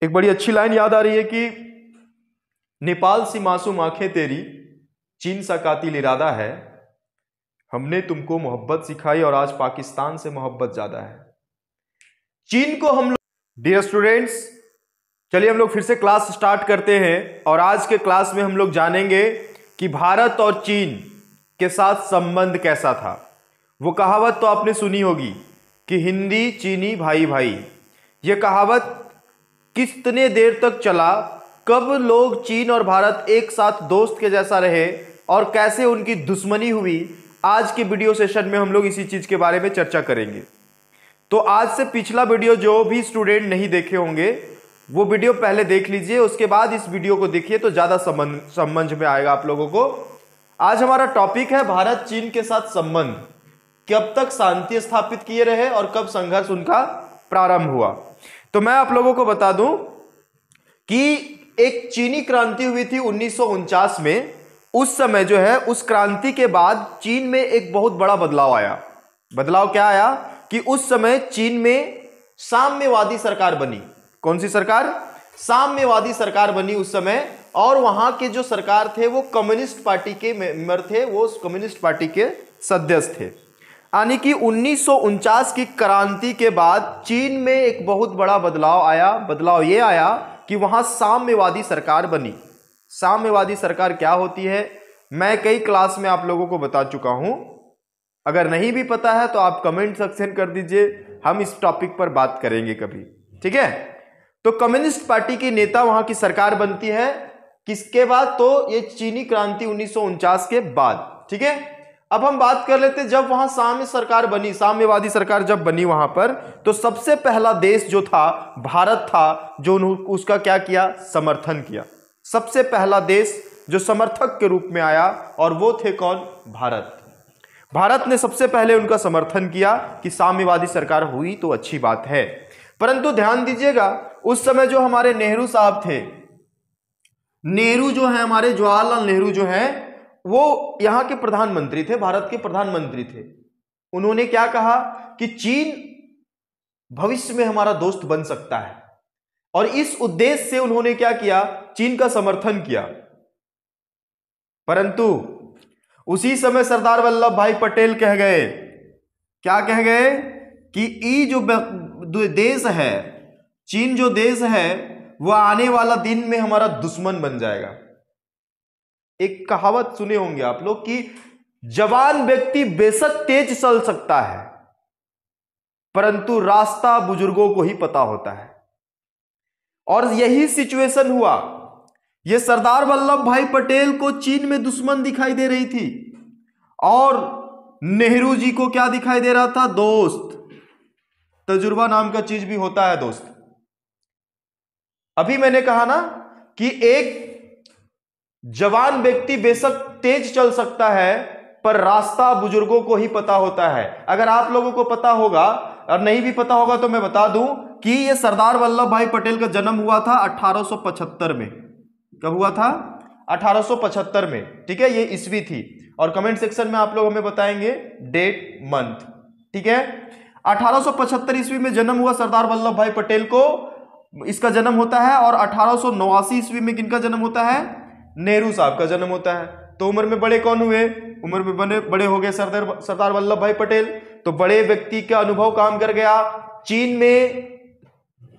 एक बड़ी अच्छी लाइन याद आ रही है कि नेपाल सी मासूम आंखें तेरी, चीन सा कातिल इरादा है, हमने तुमको मोहब्बत सिखाई और आज पाकिस्तान से मोहब्बत ज्यादा है। चीन को हम लोग, डियर स्टूडेंट्स, चलिए हम लोग फिर से क्लास स्टार्ट करते हैं और आज के क्लास में हम लोग जानेंगे कि भारत और चीन के साथ संबंध कैसा था। वो कहावत तो आपने सुनी होगी कि हिंदी चीनी भाई भाई। ये कहावत कितने देर तक चला, कब लोग चीन और भारत एक साथ दोस्त के जैसा रहे और कैसे उनकी दुश्मनी हुई, आज के वीडियो सेशन में हम लोग इसी चीज के बारे में चर्चा करेंगे। तो आज से पिछला वीडियो जो भी स्टूडेंट नहीं देखे होंगे वो वीडियो पहले देख लीजिए, उसके बाद इस वीडियो को देखिए तो ज्यादा समझ में आएगा आप लोगों को। आज हमारा टॉपिक है भारत चीन के साथ संबंध, कब तक शांति स्थापित किए रहे और कब संघर्ष उनका प्रारंभ हुआ। तो मैं आप लोगों को बता दूं कि एक चीनी क्रांति हुई थी 1949 में। उस समय जो है, उस क्रांति के बाद चीन में एक बहुत बड़ा बदलाव आया। बदलाव क्या आया कि उस समय चीन में साम्यवादी सरकार बनी। कौन सी सरकार? साम्यवादी सरकार बनी उस समय। और वहां के जो सरकार थे वो कम्युनिस्ट पार्टी के मेंबर थे, वो कम्युनिस्ट पार्टी के सदस्य थे। यानी कि 1949 की क्रांति के बाद चीन में एक बहुत बड़ा बदलाव आया। बदलाव ये आया कि वहां साम्यवादी सरकार बनी। साम्यवादी सरकार क्या होती है मैं कई क्लास में आप लोगों को बता चुका हूं। अगर नहीं भी पता है तो आप कमेंट सेक्शन कर दीजिए, हम इस टॉपिक पर बात करेंगे कभी, ठीक है। तो कम्युनिस्ट पार्टी की नेता वहां की सरकार बनती है किसके बाद? तो ये चीनी क्रांति 1949 के बाद, ठीक है। अब हम बात कर लेते हैं जब वहां साम्य सरकार बनी, साम्यवादी सरकार जब बनी वहां पर, तो सबसे पहला देश जो था भारत था, जो उसका क्या किया? समर्थन किया। सबसे पहला देश जो समर्थक के रूप में आया और वो थे कौन? भारत। भारत ने सबसे पहले उनका समर्थन किया कि साम्यवादी सरकार हुई तो अच्छी बात है। परंतु ध्यान दीजिएगा, उस समय जो हमारे नेहरू साहब थे, नेहरू जो है हमारे, जवाहरलाल नेहरू जो है, वो यहां के प्रधानमंत्री थे, भारत के प्रधानमंत्री थे। उन्होंने क्या कहा कि चीन भविष्य में हमारा दोस्त बन सकता है, और इस उद्देश्य से उन्होंने क्या किया? चीन का समर्थन किया। परंतु उसी समय सरदार वल्लभ भाई पटेल कह गए, क्या कह गए? कि ये जो देश है, चीन जो देश है, वह आने वाला दिन में हमारा दुश्मन बन जाएगा। एक कहावत सुने होंगे आप लोग कि जवान व्यक्ति बेशक तेज चल सकता है, परंतु रास्ता बुजुर्गों को ही पता होता है। और यही सिचुएशन हुआ। यह सरदार वल्लभ भाई पटेल को चीन में दुश्मन दिखाई दे रही थी और नेहरू जी को क्या दिखाई दे रहा था? दोस्त। तजुर्बा नाम का चीज भी होता है दोस्त। अभी मैंने कहा ना कि एक जवान व्यक्ति बेशक तेज चल सकता है, पर रास्ता बुजुर्गों को ही पता होता है। अगर आप लोगों को पता होगा और नहीं भी पता होगा तो मैं बता दूं कि ये सरदार वल्लभ भाई पटेल का जन्म हुआ था 1875 में। कब हुआ था? 1875 में, ठीक है। ये ईस्वी थी और कमेंट सेक्शन में आप लोग हमें बताएंगे डेट, मंथ, ठीक है। 1875 ईस्वी में जन्म हुआ सरदार वल्लभ भाई पटेल को, इसका जन्म होता है। और 1889 ईस्वी में किनका जन्म होता है? नेहरू साहब का जन्म होता है। तो उम्र में बड़े कौन हुए? उम्र में बड़े हो गए सरदार वल्लभ भाई पटेल। तो बड़े व्यक्ति का अनुभव काम कर गया। चीन में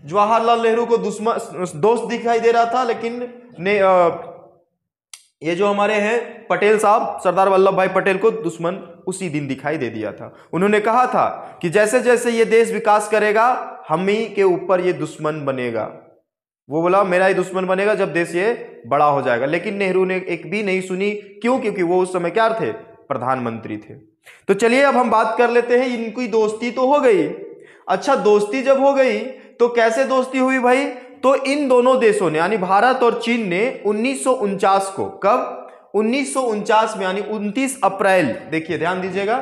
जवाहरलाल नेहरू को दोस्त दिखाई दे रहा था, लेकिन ये जो हमारे हैं पटेल साहब, सरदार वल्लभ भाई पटेल को दुश्मन उसी दिन दिखाई दे दिया था। उन्होंने कहा था कि जैसे जैसे ये देश विकास करेगा हम ही के ऊपर ये दुश्मन बनेगा। वो बोला मेरा ही दुश्मन बनेगा जब देश ये बड़ा हो जाएगा। लेकिन नेहरू ने एक भी नहीं सुनी। क्यों? क्योंकि वो उस समय क्या थे? प्रधानमंत्री थे। तो चलिए अब हम बात कर लेते हैं, इनकी दोस्ती तो हो गई। अच्छा, दोस्ती जब हो गई तो कैसे दोस्ती हुई भाई? तो इन दोनों देशों ने, यानी भारत और चीन ने 1949 को, कब? 1949 में, यानी 29 अप्रैल, देखिए ध्यान दीजिएगा,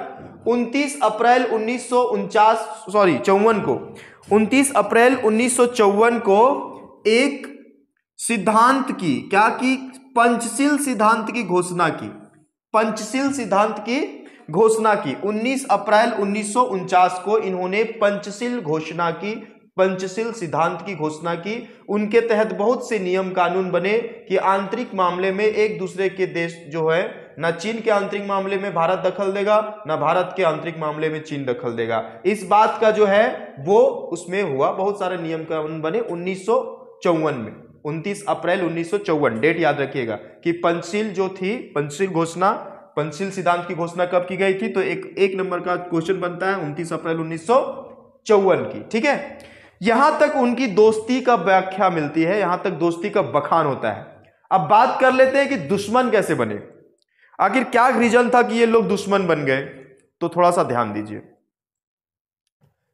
29 अप्रैल 1954 को, 29 अप्रैल 1954 को एक सिद्धांत की, क्या की? पंचशील सिद्धांत की घोषणा की। पंचशील सिद्धांत की घोषणा की 19 अप्रैल 1949 को इन्होंने पंचशील घोषणा की, पंचशील सिद्धांत की घोषणा की। उनके तहत बहुत से नियम कानून बने कि आंतरिक मामले में एक दूसरे के देश जो है, ना चीन के आंतरिक मामले में भारत दखल देगा, ना भारत के आंतरिक मामले में चीन दखल देगा। इस बात का जो है वो उसमें हुआ, बहुत सारे नियम कानून बने 1954 में। 29 अप्रैल 1954 डेट याद रखिएगा कि पंचशील जो थी, पंचशील घोषणा, पंचशील सिद्धांत की घोषणा कब की गई थी, तो एक नंबर का क्वेश्चन बनता है 29 अप्रैल 1954 की। ठीक है, यहां तक उनकी दोस्ती का व्याख्या मिलती है, यहां तक दोस्ती का बखान होता है। अब बात कर लेते हैं कि दुश्मन कैसे बने, आखिर क्या रीजन था कि ये लोग दुश्मन बन गए, तो थोड़ा सा ध्यान दीजिए।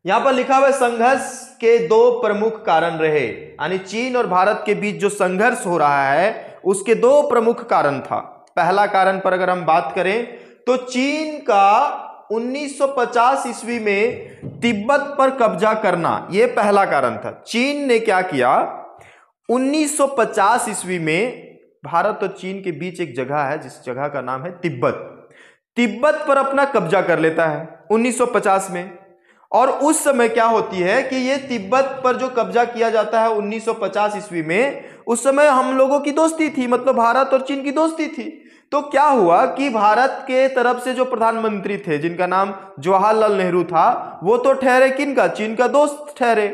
यहां पर लिखा हुआ है संघर्ष के दो प्रमुख कारण रहे, यानी चीन और भारत के बीच जो संघर्ष हो रहा है उसके दो प्रमुख कारण था। पहला कारण पर अगर हम बात करें तो चीन का 1950 ईस्वी में तिब्बत पर कब्जा करना, यह पहला कारण था। चीन ने क्या किया, 1950 ईस्वी में भारत और चीन के बीच एक जगह है जिस जगह का नाम है तिब्बत, तिब्बत पर अपना कब्जा कर लेता है 1950 में। और उस समय क्या होती है कि ये तिब्बत पर जो कब्जा किया जाता है 1950 ईस्वी में, उस समय हम लोगों की दोस्ती थी, मतलब भारत और चीन की दोस्ती थी। तो क्या हुआ कि भारत के तरफ से जो प्रधानमंत्री थे जिनका नाम जवाहरलाल नेहरू था, वो तो ठहरे किनका, चीन का दोस्त ठहरे।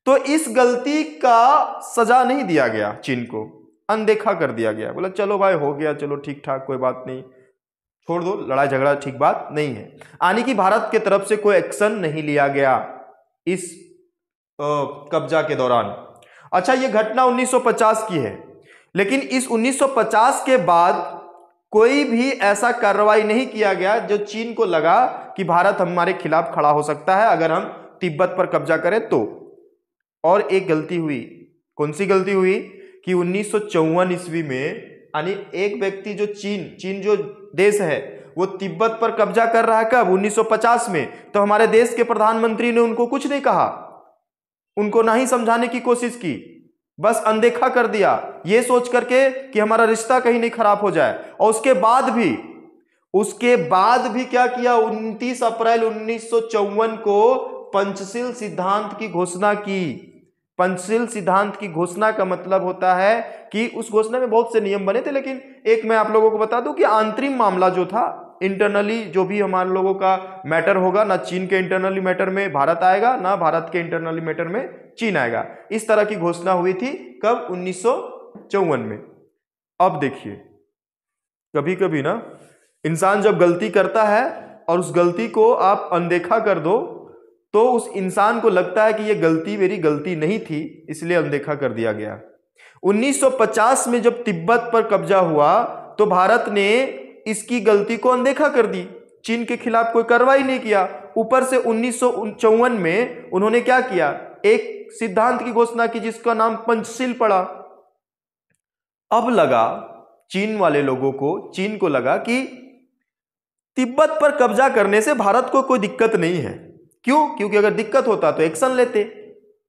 तो इस गलती का सजा नहीं दिया गया, चीन को अनदेखा कर दिया गया, बोला चलो भाई हो गया, चलो ठीक ठाक, कोई बात नहीं, छोड़ दो, लड़ाई झगड़ा ठीक बात नहीं है। यानी कि भारत के तरफ से कोई एक्शन नहीं लिया गया इस कब्जा के दौरान। अच्छा, ये घटना 1950 की है, लेकिन इस 1950 के बाद कोई भी ऐसा कार्रवाई नहीं किया गया जो चीन को लगा कि भारत हमारे खिलाफ खड़ा हो सकता है अगर हम तिब्बत पर कब्जा करें तो। और एक गलती हुई, कौन सी गलती हुई कि 1954 ईस्वी में, यानी एक व्यक्ति जो चीन जो देश है वो तिब्बत पर कब्जा कर रहा है कब, 1950 में। तो हमारे देश के प्रधानमंत्री ने उनको कुछ नहीं कहा, उनको ना ही समझाने की कोशिश की, बस अनदेखा कर दिया, ये सोच करके कि हमारा रिश्ता कहीं नहीं खराब हो जाए। और उसके बाद भी क्या किया, 29 अप्रैल 1954 को पंचशील सिद्धांत की घोषणा की। पंचशील सिद्धांत की घोषणा का मतलब होता है कि उस घोषणा में बहुत से नियम बने थे, लेकिन एक मैं आप लोगों को बता दूं कि आंतरिक मामला जो था, इंटरनली जो भी हमारे लोगों का मैटर होगा, ना चीन के इंटरनली मैटर में भारत आएगा, ना भारत के इंटरनली मैटर में चीन आएगा। इस तरह की घोषणा हुई थी कब, 1954 में। अब देखिए, कभी कभी ना इंसान जब गलती करता है और उस गलती को आप अनदेखा कर दो, तो उस इंसान को लगता है कि यह गलती मेरी गलती नहीं थी, इसलिए अनदेखा कर दिया गया। 1950 में जब तिब्बत पर कब्जा हुआ तो भारत ने इसकी गलती को अनदेखा कर दी, चीन के खिलाफ कोई कार्रवाई नहीं किया। ऊपर से 1954 में उन्होंने क्या किया, एक सिद्धांत की घोषणा की जिसका नाम पंचशील पड़ा। अब लगा चीन वाले लोगों को, चीन को लगा कि तिब्बत पर कब्जा करने से भारत को कोई दिक्कत नहीं है। क्यों? क्योंकि अगर दिक्कत होता तो एक्शन लेते,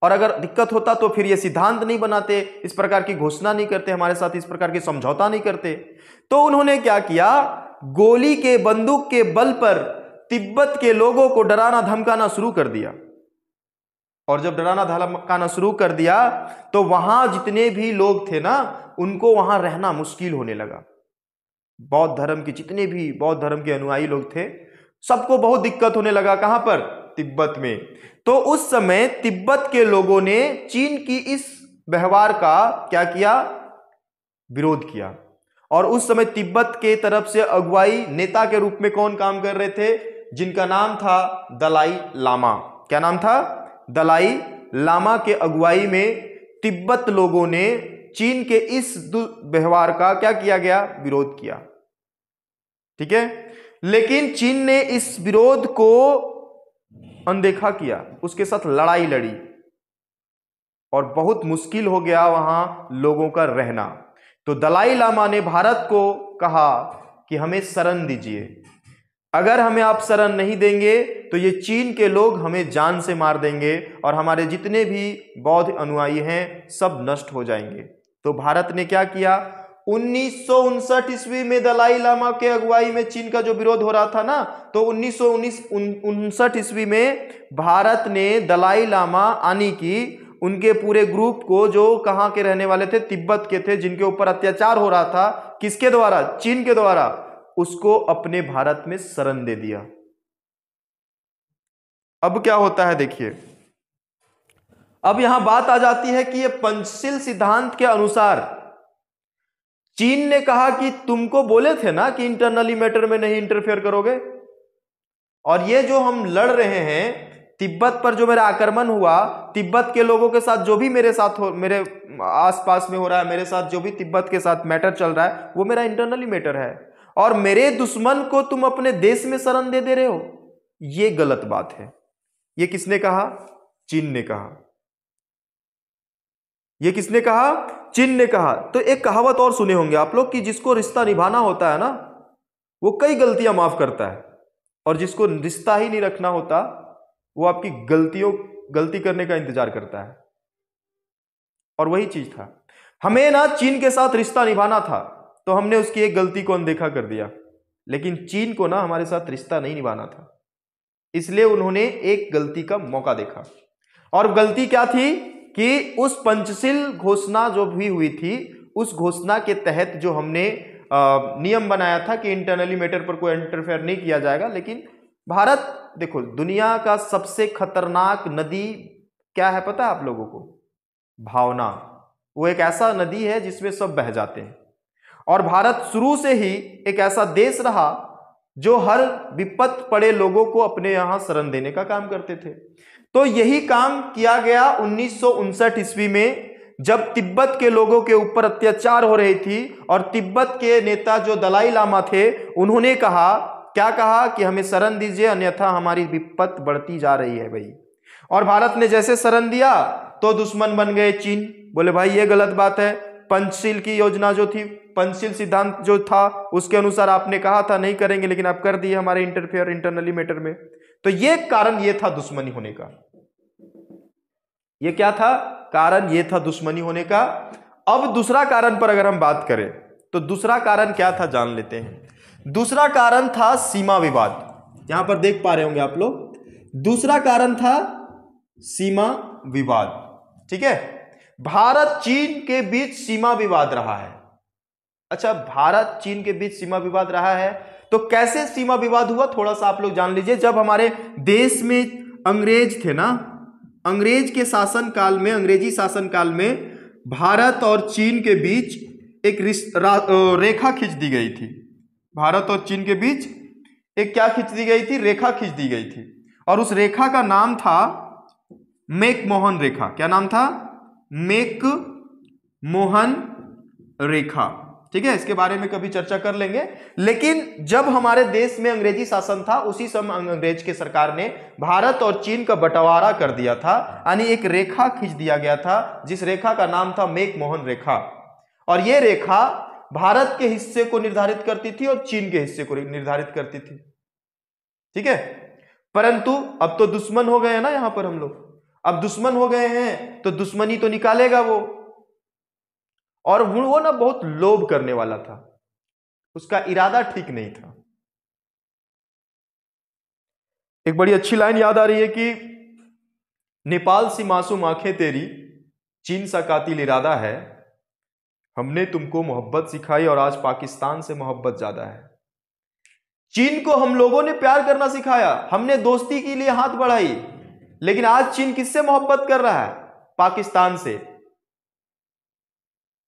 और अगर दिक्कत होता तो फिर ये सिद्धांत नहीं बनाते, इस प्रकार की घोषणा नहीं करते, हमारे साथ इस प्रकार के समझौता नहीं करते। तो उन्होंने क्या किया, गोली के, बंदूक के बल पर तिब्बत के लोगों को डराना धमकाना शुरू कर दिया। और जब डराना धमकाना शुरू कर दिया तो वहां जितने भी लोग थे ना, उनको वहां रहना मुश्किल होने लगा। बौद्ध धर्म के जितने भी बौद्ध धर्म के अनुयायी लोग थे, सबको बहुत दिक्कत होने लगा। कहां पर? तिब्बत में। तो उस समय तिब्बत के लोगों ने चीन की इस व्यवहार का क्या किया, विरोध किया। और उस समय तिब्बत के तरफ से अगुवाई नेता के रूप में कौन काम कर रहे थे, जिनका नाम था दलाई लामा। क्या नाम था? दलाई लामा के अगुवाई में तिब्बत लोगों ने चीन के इस व्यवहार का क्या किया गया, विरोध किया। ठीक है, लेकिन चीन ने इस विरोध को अनदेखा किया, उसके साथ लड़ाई लड़ी और बहुत मुश्किल हो गया वहां लोगों का रहना। तो दलाई लामा ने भारत को कहा कि हमें शरण दीजिए, अगर हमें आप शरण नहीं देंगे तो ये चीन के लोग हमें जान से मार देंगे और हमारे जितने भी बौद्ध अनुयायी हैं सब नष्ट हो जाएंगे। तो भारत ने क्या किया, 1959 ईस्वी में दलाई लामा के अगुवाई में चीन का जो विरोध हो रहा था ना, तो 1959 ईस्वी में भारत ने दलाई लामा आने की उनके पूरे ग्रुप को, जो कहां के रहने वाले थे, तिब्बत के थे, जिनके ऊपर अत्याचार हो रहा था, किसके द्वारा? चीन के द्वारा, उसको अपने भारत में शरण दे दिया। अब क्या होता है देखिए, अब यहां बात आ जाती है कि यह पंचशील सिद्धांत के अनुसार चीन ने कहा कि तुमको बोले थे ना कि इंटरनली मैटर में नहीं इंटरफेयर करोगे, और ये जो हम लड़ रहे हैं तिब्बत पर, जो मेरा आक्रमण हुआ, तिब्बत के लोगों के साथ जो भी मेरे साथ हो, मेरे आसपास में हो रहा है, मेरे साथ जो भी तिब्बत के साथ मैटर चल रहा है, वो मेरा इंटरनली मैटर है, और मेरे दुश्मन को तुम अपने देश में शरण दे रहे हो, ये गलत बात है। ये किसने कहा? चीन ने कहा। ये किसने कहा? चीन ने कहा। तो एक कहावत और सुने होंगे आप लोग कि जिसको रिश्ता निभाना होता है ना, वो कई गलतियां माफ करता है, और जिसको रिश्ता ही नहीं रखना होता, वो आपकी गलती करने का इंतजार करता है। और वही चीज था, हमें ना चीन के साथ रिश्ता निभाना था, तो हमने उसकी एक गलती को अनदेखा कर दिया, लेकिन चीन को ना हमारे साथ रिश्ता नहीं निभाना था, इसलिए उन्होंने एक गलती का मौका देखा। और गलती क्या थी कि उस पंचशील घोषणा जो भी हुई थी, उस घोषणा के तहत जो हमने नियम बनाया था कि इंटरनली मैटर पर कोई इंटरफेयर नहीं किया जाएगा, लेकिन भारत, देखो दुनिया का सबसे खतरनाक नदी क्या है पता है आप लोगों को? भावना। वो एक ऐसा नदी है जिसमें सब बह जाते हैं, और भारत शुरू से ही एक ऐसा देश रहा जो हर विपत्त पड़े लोगों को अपने यहां शरण देने का काम करते थे। तो यही काम किया गया 1959 ईस्वी में, जब तिब्बत के लोगों के ऊपर अत्याचार हो रही थी, और तिब्बत के नेता जो दलाई लामा थे, उन्होंने कहा, क्या कहा कि हमें शरण दीजिए, अन्यथा हमारी विपत्त बढ़ती जा रही है भाई। और भारत ने जैसे शरण दिया तो दुश्मन बन गए चीन। बोले भाई ये गलत बात है, पंचशील की योजना जो थी, पंचशील सिद्धांत जो था, उसके अनुसार आपने कहा था नहीं करेंगे, लेकिन आप कर दिए हमारे इंटरफेयर इंटरनली मैटर में। तो ये कारण ये था दुश्मनी होने का। ये क्या था? कारण ये था दुश्मनी होने का। अब दूसरा कारण पर अगर हम बात करें, तो दूसरा कारण क्या था जान लेते हैं। दूसरा कारण था सीमा विवाद। यहां पर देख पा रहे होंगे आप लोग, दूसरा कारण था सीमा विवाद। ठीक है, भारत चीन के बीच सीमा विवाद रहा है। अच्छा, भारत चीन के बीच सीमा विवाद रहा है, तो कैसे सीमा विवाद हुआ थोड़ा सा आप लोग जान लीजिए। जब हमारे देश में अंग्रेज थे ना, अंग्रेज के शासन काल में, अंग्रेजी शासन काल में भारत और चीन के बीच एक रेखा खींच दी गई थी। भारत और चीन के बीच एक क्या खींच दी गई थी? रेखा खींच दी गई थी, और उस रेखा का नाम था मैक-मोहन रेखा। क्या नाम था? मैक-मोहन रेखा। ठीक है, इसके बारे में कभी चर्चा कर लेंगे। लेकिन जब हमारे देश में अंग्रेजी शासन था, उसी समय अंग्रेज के सरकार ने भारत और चीन का बंटवारा कर दिया था, यानी एक रेखा खींच दिया गया था, जिस रेखा का नाम था मैक-मोहन रेखा। और यह रेखा भारत के हिस्से को निर्धारित करती थी और चीन के हिस्से को निर्धारित करती थी। ठीक है, परंतु अब तो दुश्मन हो गए हैं ना यहां पर हम लोग। अब दुश्मन हो गए हैं तो दुश्मनी तो निकालेगा वो, और वो ना बहुत लोभ करने वाला था, उसका इरादा ठीक नहीं था। एक बड़ी अच्छी लाइन याद आ रही है कि नेपाल सी मासूम आंखें तेरी, चीन सा कातिल इरादा है, हमने तुमको मोहब्बत सिखाई और आज पाकिस्तान से मोहब्बत ज्यादा है। चीन को हम लोगों ने प्यार करना सिखाया, हमने दोस्ती के लिए हाथ बढ़ाई, लेकिन आज चीन किससे मोहब्बत कर रहा है? पाकिस्तान से।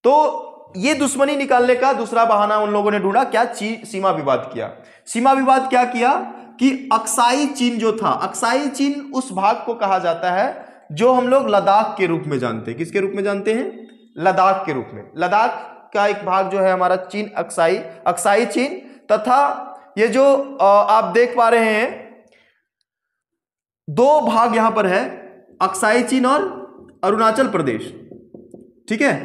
तो ये दुश्मनी निकालने का दूसरा बहाना उन लोगों ने ढूंढा, क्या? सीमा विवाद किया। सीमा विवाद क्या किया कि अक्साई चीन जो था, अक्साई चीन उस भाग को कहा जाता है जो हम लोग लद्दाख के रूप में जानते हैं। किसके रूप में जानते हैं? लद्दाख के रूप में। लद्दाख का एक भाग जो है हमारा चीन, अक्साई चीन, तथा ये जो आप देख पा रहे हैं दो भाग यहां पर है, अक्साई चीन और अरुणाचल प्रदेश। ठीक है,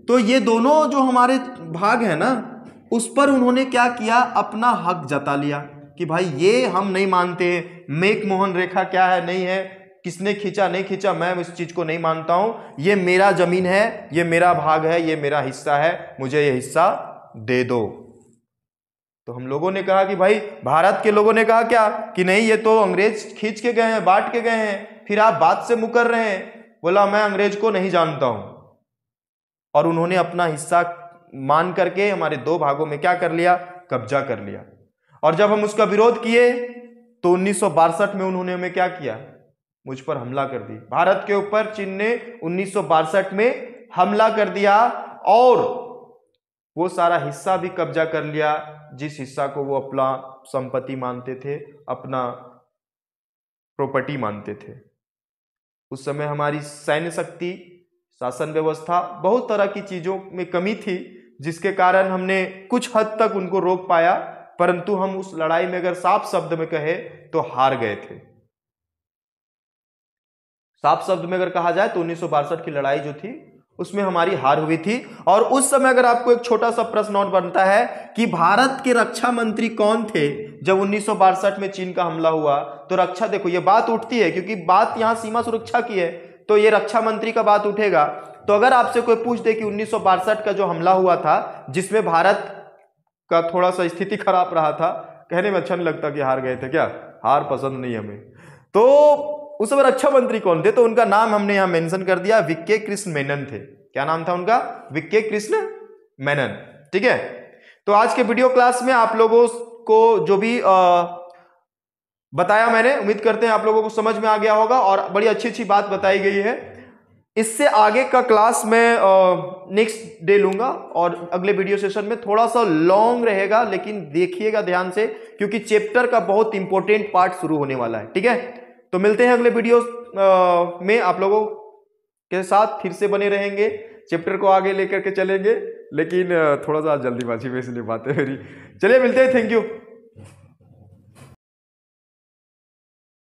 तो ये दोनों जो हमारे भाग है ना, उस पर उन्होंने क्या किया? अपना हक जता लिया कि भाई ये हम नहीं मानते, मैक-मोहन रेखा क्या है, नहीं है, किसने खींचा नहीं खींचा, मैं इस चीज को नहीं मानता हूं। ये मेरा जमीन है, ये मेरा भाग है, ये मेरा हिस्सा है, मुझे ये हिस्सा दे दो। तो हम लोगों ने कहा कि भाई, भारत के लोगों ने कहा क्या कि नहीं, ये तो अंग्रेज खींच के गए हैं, बांट के गए हैं, फिर आप बात से मुकर रहे हैं। बोला मैं अंग्रेज को नहीं जानता हूं। और उन्होंने अपना हिस्सा मान करके हमारे दो भागों में क्या कर लिया, कब्जा कर लिया। और जब हम उसका विरोध किए तो 1962 में उन्होंने हमें क्या किया, मुझ पर हमला कर दी। भारत के ऊपर चीन ने 1962 में हमला कर दिया और वो सारा हिस्सा भी कब्जा कर लिया, जिस हिस्सा को वो अपना संपत्ति मानते थे, अपना प्रॉपर्टी मानते थे। उस समय हमारी सैन्य शक्ति, शासन व्यवस्था, बहुत तरह की चीजों में कमी थी, जिसके कारण हमने कुछ हद तक उनको रोक पाया, परंतु हम उस लड़ाई में अगर साफ शब्द में कहे तो हार गए थे। साफ शब्द में अगर कहा जाए तो 1962 की लड़ाई जो थी उसमें हमारी हार हुई थी। और उस समय अगर आपको एक छोटा सा प्रश्न और बनता है कि भारत के रक्षा मंत्री कौन थे जब 1962 में चीन का हमला हुआ, तो रक्षा, देखो ये बात उठती है क्योंकि बात यहां सीमा सुरक्षा की है, तो ये रक्षा मंत्री का बात उठेगा। तो अगर आपसे कोई पूछ दे कि 1962 का जो हमला हुआ था, जिसमें भारत का थोड़ा सा स्थिति खराब रहा था, कहने में अच्छा नहीं लगता कि हार गए थे, क्या हार पसंद नहीं हमें, तो उस समय रक्षा मंत्री कौन थे, तो उनका नाम हमने यहां मेंशन कर दिया, विक्के कृष्ण मेनन थे। क्या नाम था उनका, विक्के कृष्ण मेनन। ठीक है, तो आज के वीडियो क्लास में आप लोगों को जो भी बताया मैंने, उम्मीद करते हैं आप लोगों को समझ में आ गया होगा और बड़ी अच्छी अच्छी बात बताई गई है। इससे आगे का क्लास मैं नेक्स्ट डे लूंगा और अगले वीडियो सेशन में थोड़ा सा लॉन्ग रहेगा, लेकिन देखिएगा ध्यान से क्योंकि चैप्टर का बहुत इंपॉर्टेंट पार्ट शुरू होने वाला है। ठीक है, तो मिलते हैं अगले वीडियो में, आप लोगों के साथ फिर से बने रहेंगे, चैप्टर को आगे लेकर के चलेंगे, लेकिन थोड़ा सा जल्दीबाजी में इसलिए बातें मेरी। चलिए मिलते हैं, थैंक यू।